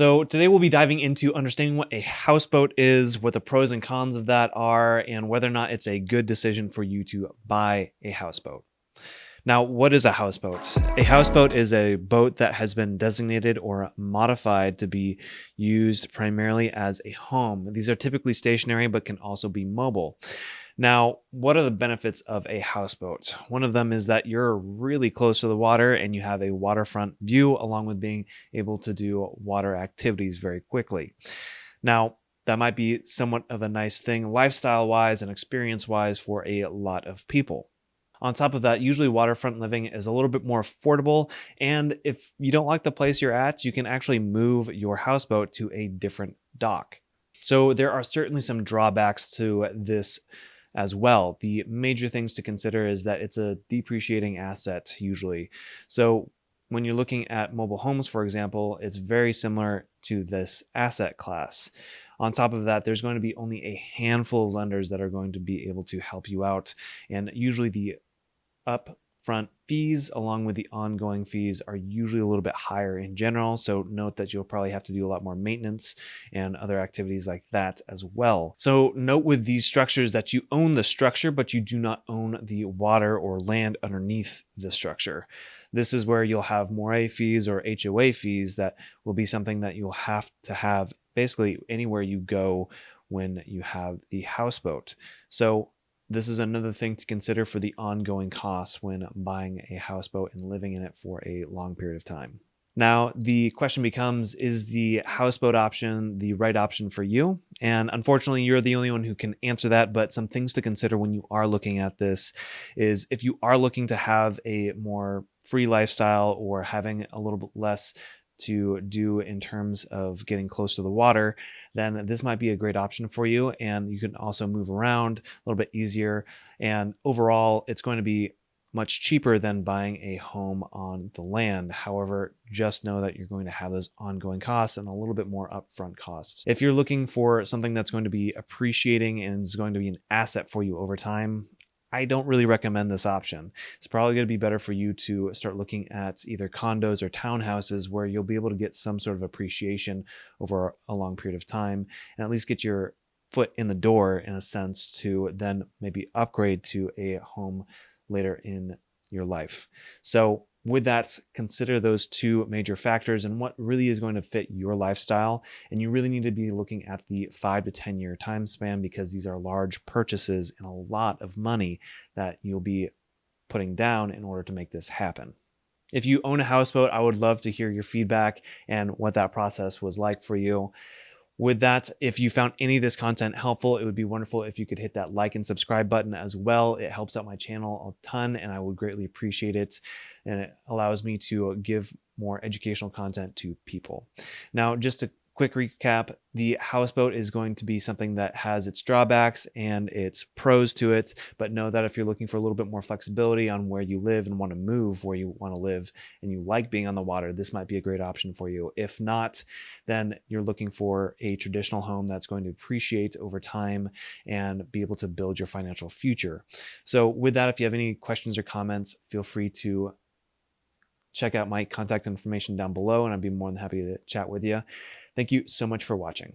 So today we'll be diving into understanding what a houseboat is, what the pros and cons of that are, and whether or not it's a good decision for you to buy a houseboat. Now, what is a houseboat? A houseboat is a boat that has been designated or modified to be used primarily as a home. These are typically stationary but can also be mobile. Now, what are the benefits of a houseboat? One of them is that you're really close to the water and you have a waterfront view, along with being able to do water activities very quickly. Now, that might be somewhat of a nice thing lifestyle wise and experience wise for a lot of people. On top of that, usually waterfront living is a little bit more affordable. And if you don't like the place you're at, you can actually move your houseboat to a different dock. So there are certainly some drawbacks to this as well. The major things to consider is that it's a depreciating asset usually. So when you're looking at mobile homes, for example, it's very similar to this asset class. On top of that, there's going to be only a handful of lenders that are going to be able to help you out. And usually the upfront fees along with the ongoing fees are usually a little bit higher in general. So note that you'll probably have to do a lot more maintenance and other activities like that as well. So note with these structures that you own the structure, but you do not own the water or land underneath the structure. This is where you'll have moray fees or HOA fees that will be something that you'll have to have basically anywhere you go when you have the houseboat. So this is another thing to consider for the ongoing costs when buying a houseboat and living in it for a long period of time. Now, the question becomes, is the houseboat option the right option for you? And unfortunately, you're the only one who can answer that, but some things to consider when you are looking at this is if you are looking to have a more free lifestyle or having a little bit less to do in terms of getting close to the water, then this might be a great option for you. And you can also move around a little bit easier. And overall, it's going to be much cheaper than buying a home on the land. However, just know that you're going to have those ongoing costs and a little bit more upfront costs. If you're looking for something that's going to be appreciating and is going to be an asset for you over time, I don't really recommend this option. It's probably going to be better for you to start looking at either condos or townhouses where you'll be able to get some sort of appreciation over a long period of time and at least get your foot in the door in a sense to then maybe upgrade to a home later in your life. So with that, consider those two major factors and what really is going to fit your lifestyle. And you really need to be looking at the 5 to 10 year time span because these are large purchases and a lot of money that you'll be putting down in order to make this happen. If you own a houseboat, I would love to hear your feedback and what that process was like for you. With that, if you found any of this content helpful, it would be wonderful if you could hit that like and subscribe button as well. It helps out my channel a ton and I would greatly appreciate it. And it allows me to give more educational content to people. Now, just a quick recap, the houseboat is going to be something that has its drawbacks and its pros to it, but know that if you're looking for a little bit more flexibility on where you live and want to move where you want to live and you like being on the water, this might be a great option for you. If not, then you're looking for a traditional home that's going to appreciate over time and be able to build your financial future. So with that, if you have any questions or comments, feel free to check out my contact information down below and I'd be more than happy to chat with you. Thank you so much for watching.